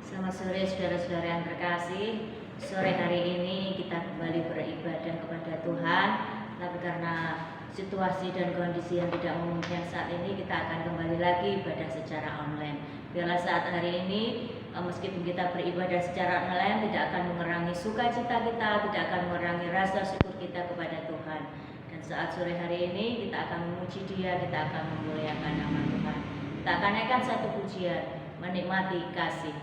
Selamat sore saudara-saudara yang terkasih. Sore hari ini kita kembali beribadah kepada Tuhan. Tapi karena situasi dan kondisi yang tidak memungkinkan saat ini, kita akan kembali lagi ibadah secara online. Biarlah saat hari ini, meskipun kita beribadah secara online, tidak akan mengurangi sukacita kita, tidak akan mengurangi rasa syukur kita kepada Tuhan. Dan saat sore hari ini, kita akan memuji Dia, kita akan memuliakan nama Tuhan. Kita akan naikkan satu pujian, menikmati kasih.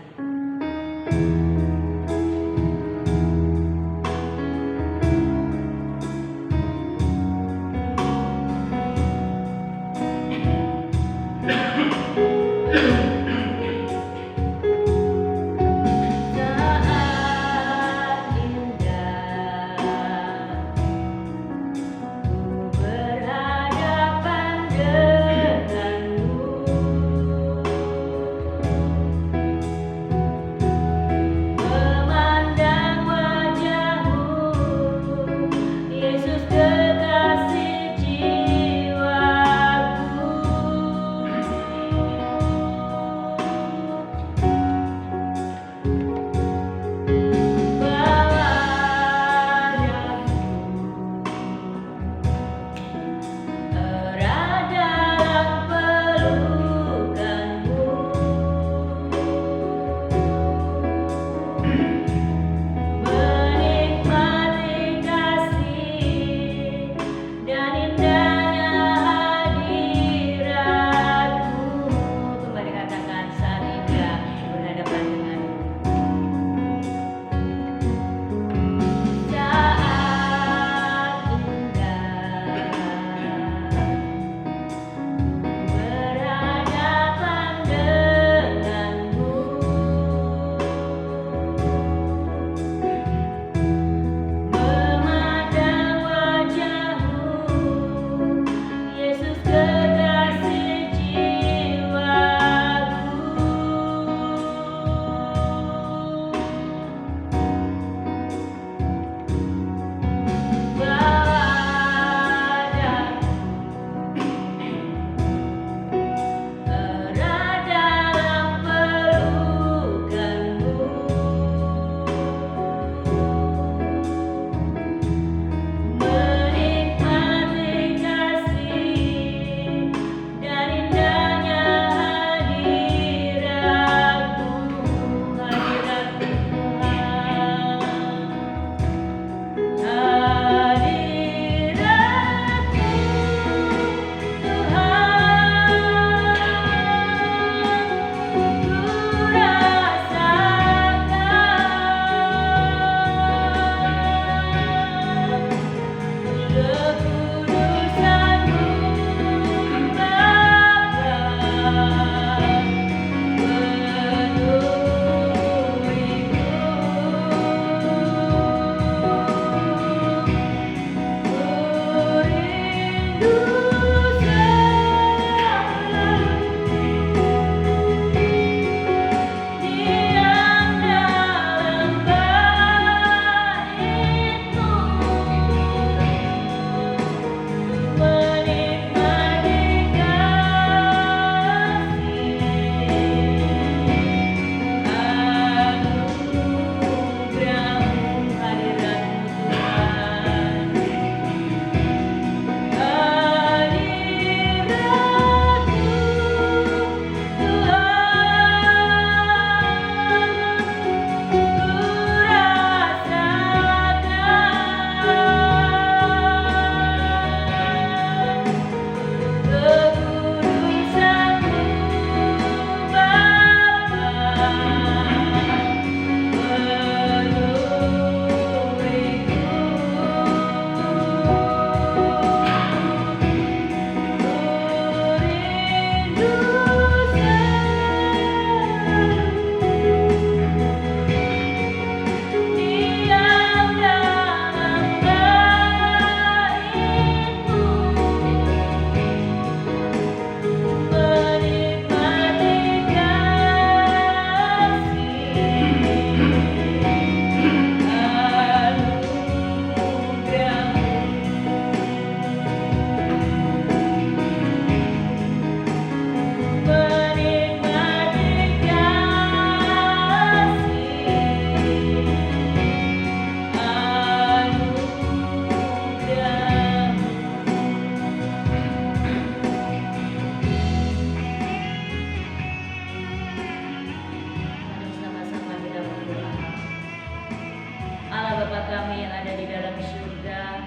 kami yang ada di dalam surga,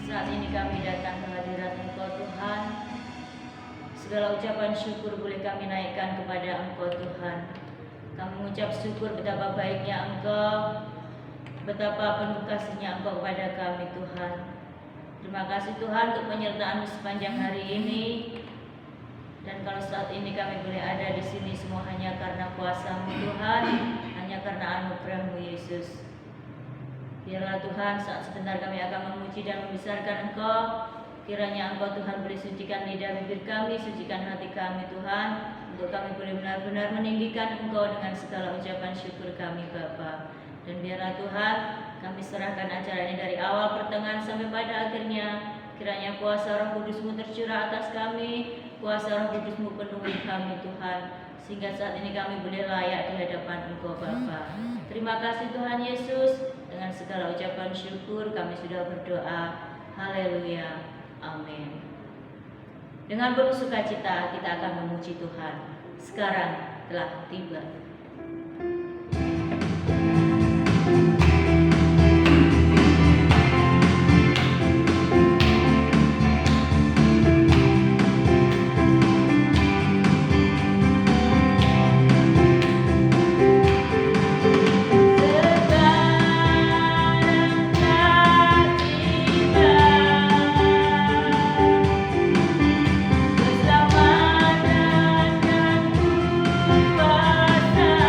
saat ini kami datang ke hadirat Engkau Tuhan. Segala ucapan syukur boleh kami naikkan kepada Engkau Tuhan. Kami mengucap syukur betapa baiknya Engkau, betapa penuh kasih-Nya Engkau kepada kami Tuhan. Terima kasih Tuhan untuk penyertaan-Mu sepanjang hari ini. Dan kalau saat ini kami boleh ada di sini semua hanya karena kuasa-Mu Tuhan, hanya karena anugerah-Mu Yesus. Biarlah Tuhan saat sebentar kami akan memuji dan membesarkan Engkau. Kiranya Engkau Tuhan boleh sucikan lidah bibir kami, sucikan hati kami Tuhan, untuk kami boleh benar-benar meninggikan Engkau dengan segala ucapan syukur kami Bapa. Dan biarlah Tuhan kami serahkan acara ini dari awal pertengahan sampai pada akhirnya. Kiranya kuasa Roh Kudus-Mu tercurah atas kami, kuasa Roh Kudus-Mu penuhi kami Tuhan, sehingga saat ini kami boleh layak di hadapan Engkau Bapa. Terima kasih Tuhan Yesus. Dengan segala ucapan syukur kami sudah berdoa. Haleluya. Amin. Dengan penuh sukacita kita akan memuji Tuhan. Sekarang telah tiba. Keselamatan dan kuasa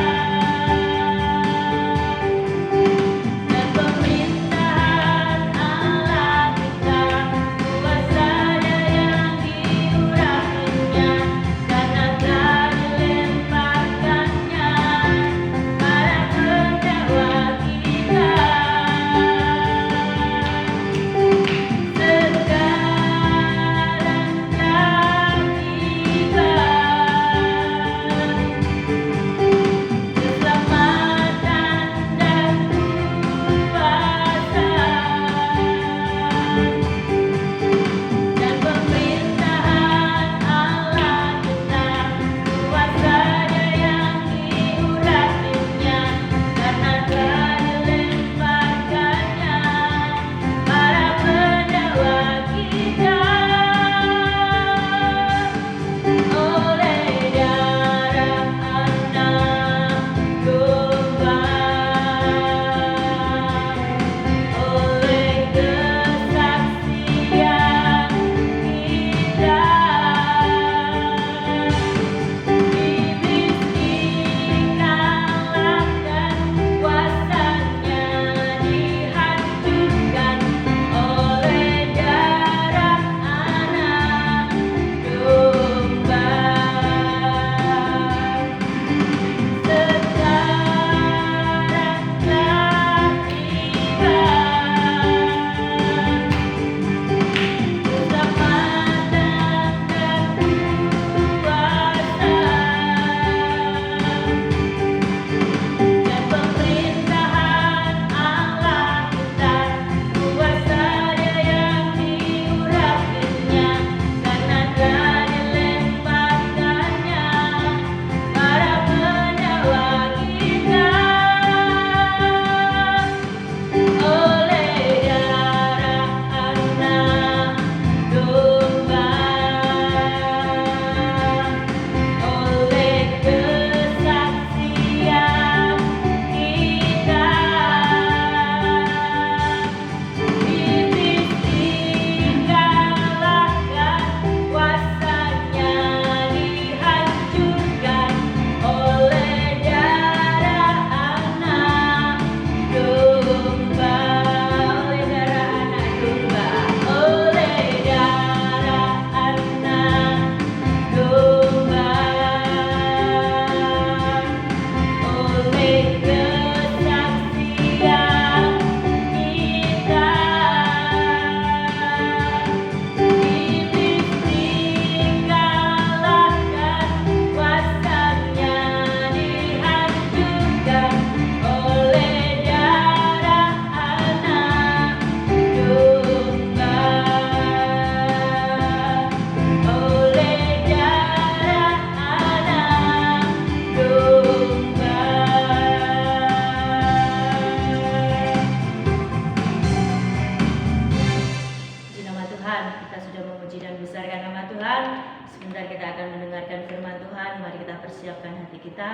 kerendahan hati kita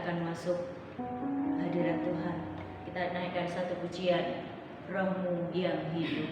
akan masuk hadirat Tuhan. Kita naikkan satu pujian, Rohmu yang hidup.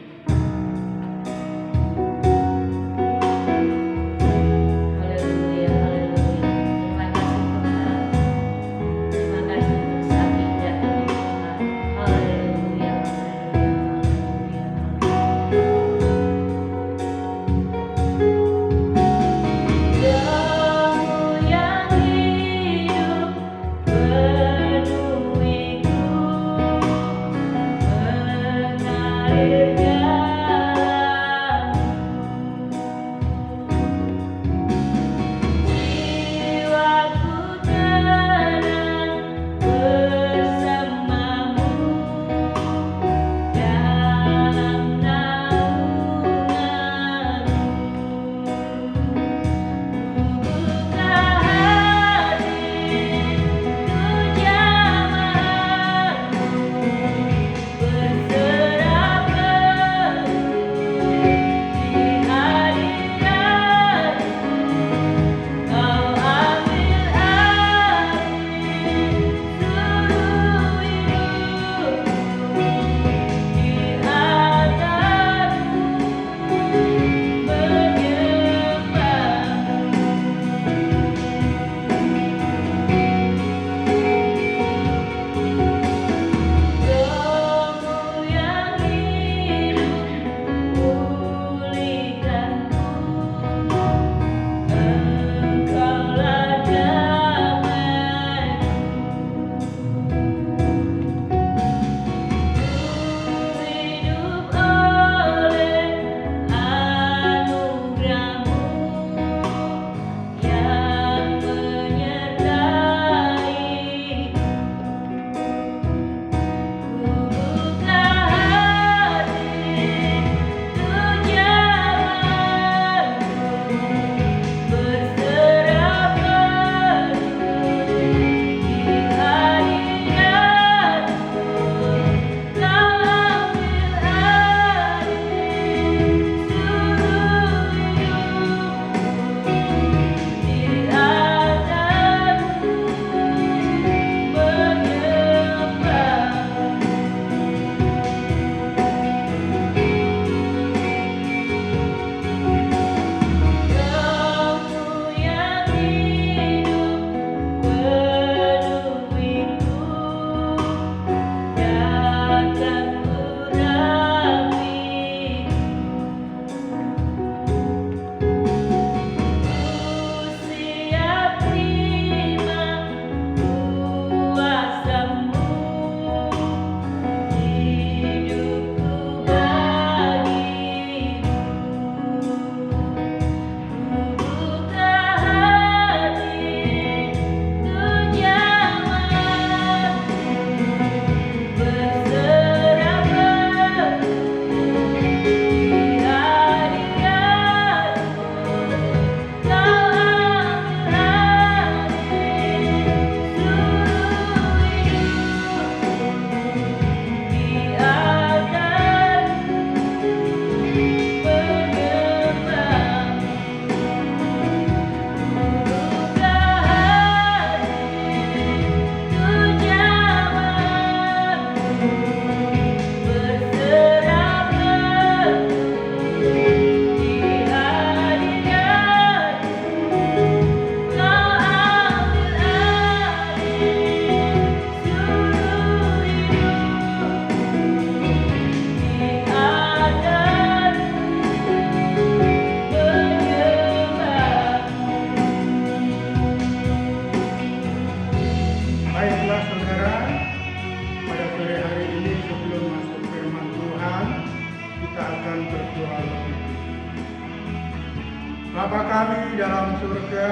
Bapa kami dalam surga,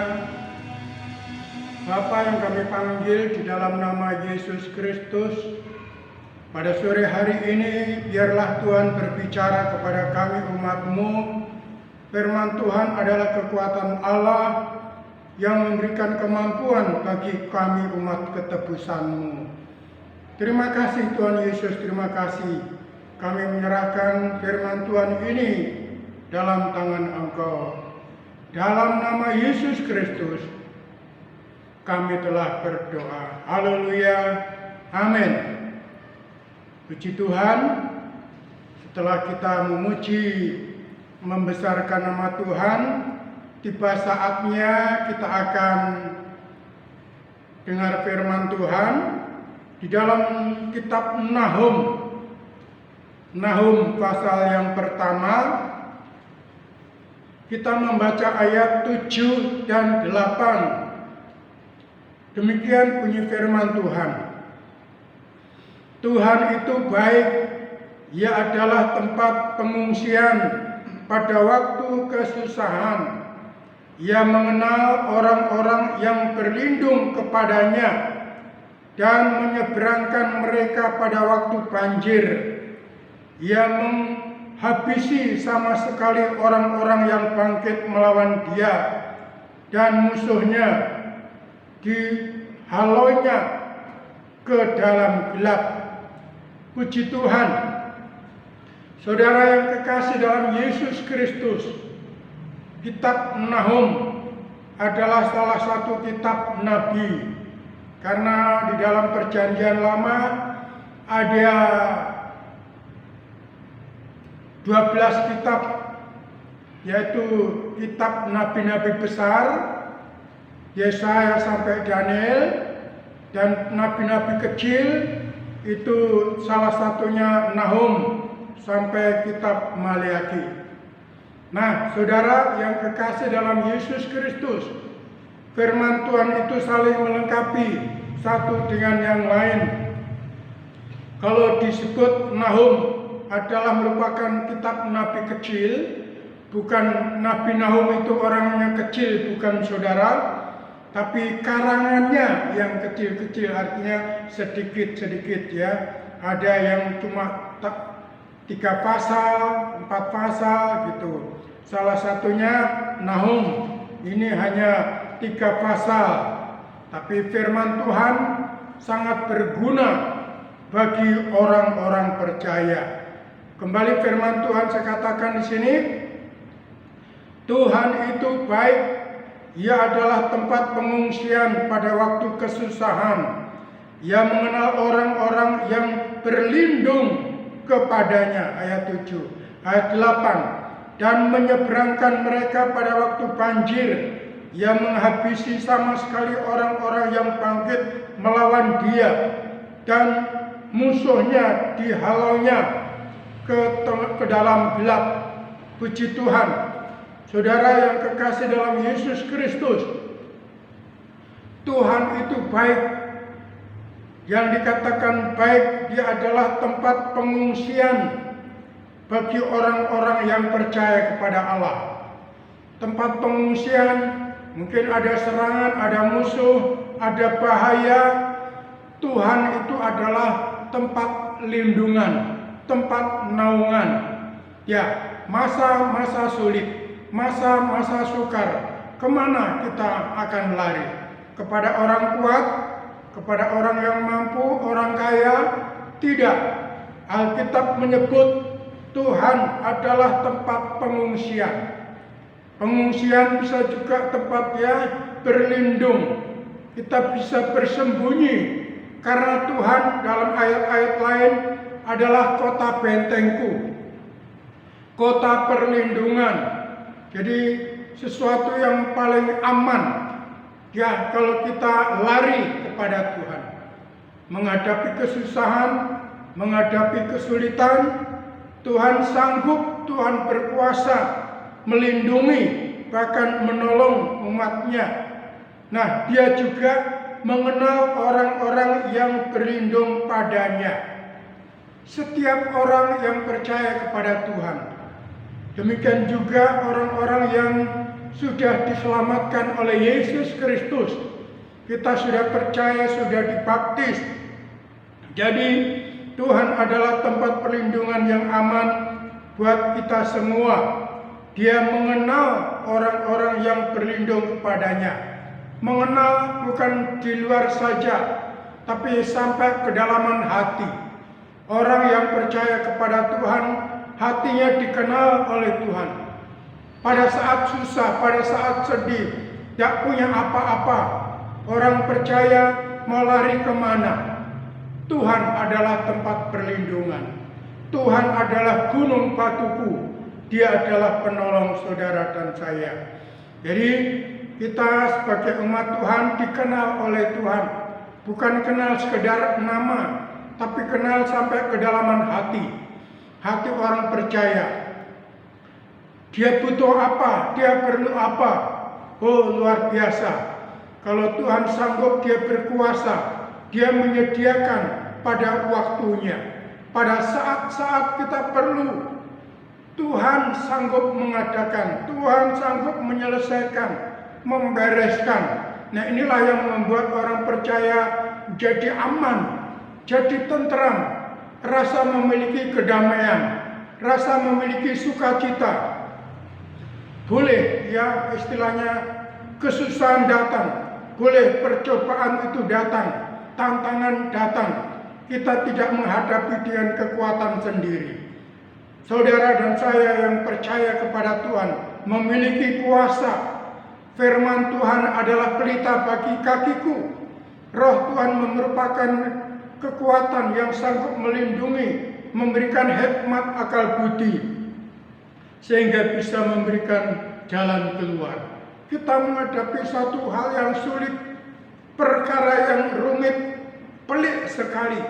Bapa yang kami panggil di dalam nama Yesus Kristus, pada sore hari ini biarlah Tuhan berbicara kepada kami umat-Mu. Firman Tuhan adalah kekuatan Allah yang memberikan kemampuan bagi kami umat ketebusan-Mu. Terima kasih Tuhan Yesus, terima kasih. Kami menyerahkan firman Tuhan ini dalam tangan Engkau. Dalam nama Yesus Kristus, kami telah berdoa. Haleluya. Amin. Puji Tuhan, setelah kita memuji, membesarkan nama Tuhan, tiba saatnya kita akan dengar firman Tuhan di dalam kitab Nahum. Nahum pasal yang pertama, kita membaca ayat 7 dan 8. Demikian bunyi firman Tuhan. Tuhan itu baik, Ia adalah tempat pengungsian pada waktu kesusahan. Ia mengenal orang-orang yang berlindung kepadanya dan menyeberangkan mereka pada waktu banjir. Ia menghabisi sama sekali orang-orang yang bangkit melawan Dia, dan musuhnya dihalaunya ke dalam gelap. Puji Tuhan. Saudara yang kekasih dalam Yesus Kristus, kitab Nahum adalah salah satu kitab Nabi, karena di dalam Perjanjian Lama ada 12 kitab, yaitu kitab nabi-nabi besar, Yesaya sampai Daniel, dan nabi-nabi kecil itu salah satunya Nahum sampai kitab Maleakhi. Nah, saudara yang kekasih dalam Yesus Kristus, firman Tuhan itu saling melengkapi satu dengan yang lain. Kalau disebut Nahum adalah merupakan kitab nabi kecil, bukan Nabi Nahum itu orangnya kecil, bukan saudara, tapi karangannya yang kecil-kecil, artinya sedikit-sedikit ya. Ada yang cuma 3 pasal, 4 pasal gitu. Salah satunya Nahum, ini hanya 3 pasal, tapi firman Tuhan sangat berguna bagi orang-orang percaya. Kembali firman Tuhan saya katakan di sini, Tuhan itu baik, Ia adalah tempat pengungsian pada waktu kesusahan. Ia mengenal orang-orang yang berlindung kepadanya. Ayat 7. Ayat 8. Dan menyeberangkan mereka pada waktu banjir. Ia menghabisi sama sekali orang-orang yang bangkit melawan Dia, dan musuhnya dihalaunya ke dalam gelap. Puji Tuhan. Saudara yang kekasih dalam Yesus Kristus, Tuhan itu baik. Yang dikatakan baik, Dia adalah tempat pengungsian bagi orang-orang yang percaya kepada Allah. Tempat pengungsian, mungkin ada serangan, ada musuh, ada bahaya. Tuhan itu adalah tempat lindungan, tempat naungan. Ya, masa-masa sulit, masa-masa sukar, kemana kita akan lari? Kepada orang kuat? Kepada orang yang mampu, orang kaya? Tidak. Alkitab menyebut Tuhan adalah tempat pengungsian. Pengungsian bisa juga tempatnya berlindung. Kita bisa bersembunyi, karena Tuhan dalam ayat-ayat lain adalah kota bentengku, kota perlindungan. Jadi sesuatu yang paling aman ya kalau kita lari kepada Tuhan. Menghadapi kesusahan, menghadapi kesulitan, Tuhan sanggup, Tuhan berkuasa melindungi, bahkan menolong umatnya. Nah, Dia juga mengenal orang-orang yang berlindung padanya. Setiap orang yang percaya kepada Tuhan, demikian juga orang-orang yang sudah diselamatkan oleh Yesus Kristus. Kita sudah percaya, sudah dibaptis. Jadi Tuhan adalah tempat perlindungan yang aman buat kita semua. Dia mengenal orang-orang yang berlindung kepadanya. Mengenal bukan di luar saja, tapi sampai kedalaman hati. Orang yang percaya kepada Tuhan, hatinya dikenal oleh Tuhan. Pada saat susah, pada saat sedih, tidak punya apa-apa, Orang percaya mau lari kemana? Tuhan adalah tempat perlindungan. Tuhan adalah gunung batuku. Dia adalah penolong saudara dan saya. Jadi kita sebagai umat Tuhan dikenal oleh Tuhan. Bukan kenal sekedar nama, tapi kenal sampai kedalaman hati. Hati orang percaya. Dia butuh apa? Dia perlu apa? Oh, luar biasa. Kalau Tuhan sanggup, dia berkuasa. Dia menyediakan pada waktunya. Pada saat-saat kita perlu, Tuhan sanggup mengadakan. Tuhan sanggup menyelesaikan, membereskan. Nah, inilah yang membuat orang percaya jadi aman, jadi tentram, rasa memiliki kedamaian, rasa memiliki sukacita. Boleh ya istilahnya kesusahan datang, boleh percobaan itu datang, tantangan datang. Kita tidak menghadapi dengan kekuatan sendiri. Saudara dan saya yang percaya kepada Tuhan memiliki kuasa. Firman Tuhan adalah pelita bagi kakiku. Roh Tuhan merupakan kekuatan yang sanggup melindungi, memberikan hikmat akal budi, sehingga bisa memberikan jalan keluar. Kita menghadapi satu hal yang sulit, perkara yang rumit, pelik sekali.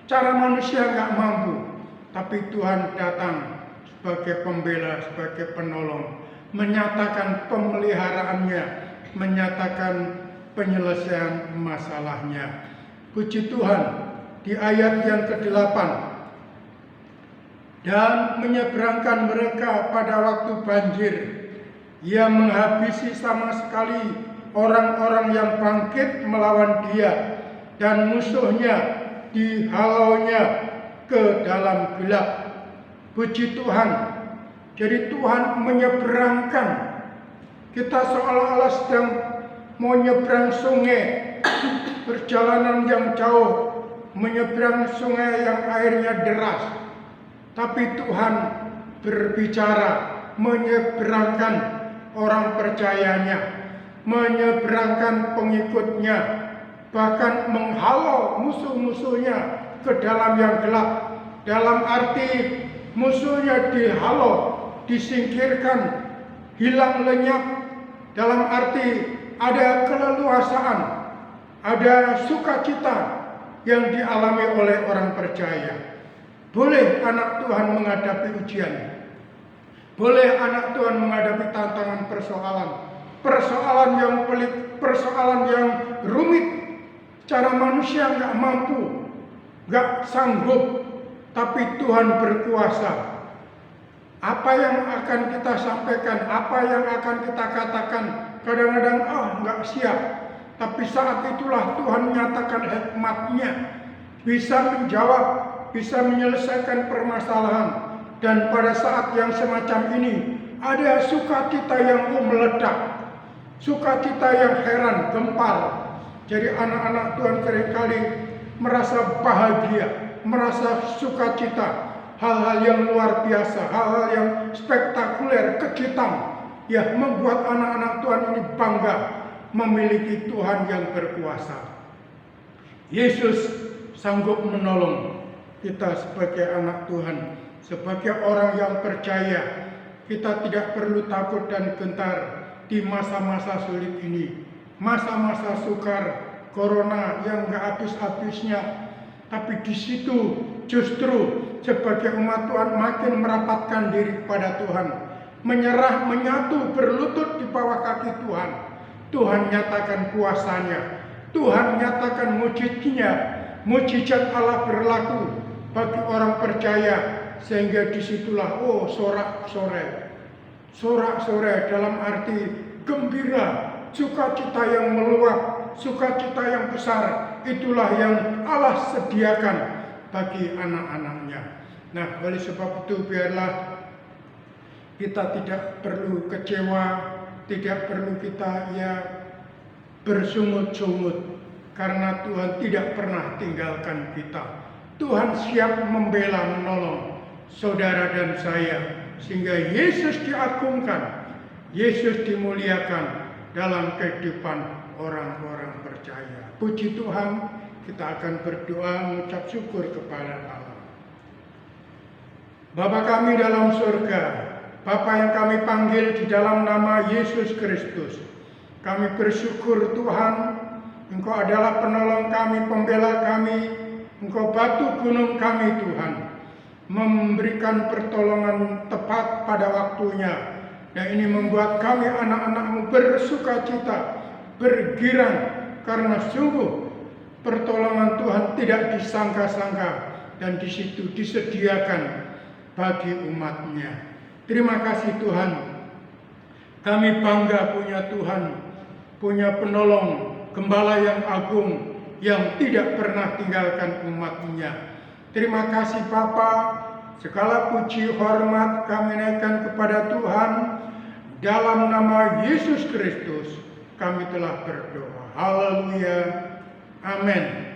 Cara manusia nggak mampu, tapi Tuhan datang sebagai pembela, sebagai penolong, menyatakan pemeliharaannya, menyatakan penyelesaian masalahnya. Puji Tuhan, di ayat yang ke-8, dan menyeberangkan mereka pada waktu banjir. Ia menghabisi sama sekali orang-orang yang bangkit melawan dia, dan musuhnya dihalaunya ke dalam gelap. Puji Tuhan. Jadi Tuhan menyeberangkan. Kita seolah-olah sedang mau nyebrang sungai, perjalanan yang jauh, menyeberang sungai yang airnya deras. Tapi Tuhan berbicara, menyeberangkan orang percayanya, menyeberangkan pengikutnya, bahkan menghalau musuh-musuhnya ke dalam yang gelap. Dalam arti musuhnya dihalau, disingkirkan, hilang lenyap. Dalam arti ada keleluasaan, ada sukacita yang dialami oleh orang percaya. Boleh anak Tuhan menghadapi ujian, boleh anak Tuhan menghadapi tantangan persoalan yang pelik, persoalan yang rumit. Cara manusia nggak mampu, nggak sanggup, tapi Tuhan berkuasa. Apa yang akan kita sampaikan, apa yang akan kita katakan, kadang-kadang nggak siap. Tapi saat itulah Tuhan menyatakan hikmat-Nya, bisa menjawab, bisa menyelesaikan permasalahan. Dan pada saat yang semacam ini, ada sukacita yang meledak, sukacita yang heran, gempar. Jadi anak-anak Tuhan seringkali merasa bahagia, merasa sukacita. Hal-hal yang luar biasa, hal-hal yang spektakuler, kejutan, ya membuat anak-anak Tuhan ini bangga memiliki Tuhan yang berkuasa. Yesus sanggup menolong kita sebagai anak Tuhan, sebagai orang yang percaya. Kita tidak perlu takut dan gentar di masa-masa sulit ini, masa-masa sukar, corona yang gak habis-habisnya. Tapi di situ justru sebagai umat Tuhan makin merapatkan diri kepada Tuhan, menyerah, menyatu, berlutut di bawah kaki Tuhan. Tuhan nyatakan kuasanya, Tuhan nyatakan mujizat Allah berlaku bagi orang percaya, sehingga disitulah sorak-sorai dalam arti gembira, sukacita yang meluap, sukacita yang besar. Itulah yang Allah sediakan bagi anak-anaknya. Nah, oleh sebab itu biarlah kita tidak perlu kecewa, tidak perlu kita bersungut-sungut, karena Tuhan tidak pernah tinggalkan kita. Tuhan siap membela, menolong saudara dan saya, sehingga Yesus diagungkan, Yesus dimuliakan dalam kehidupan orang-orang percaya. Puji Tuhan, kita akan berdoa mengucap syukur kepada Allah. Bapa kami dalam surga, Bapa yang kami panggil di dalam nama Yesus Kristus, kami bersyukur Tuhan, Engkau adalah penolong kami, pembela kami, Engkau batu gunung kami Tuhan, memberikan pertolongan tepat pada waktunya. Dan ini membuat kami anak-anak-Mu bersuka cita, bergirang, karena sungguh pertolongan Tuhan tidak disangka-sangka dan di situ disediakan bagi umat-Nya. Terima kasih Tuhan, kami bangga punya Tuhan, punya penolong, gembala yang agung, yang tidak pernah tinggalkan umat-Nya. Terima kasih Bapa, segala puji hormat kami naikkan kepada Tuhan. Dalam nama Yesus Kristus kami telah berdoa. Haleluya. Amin.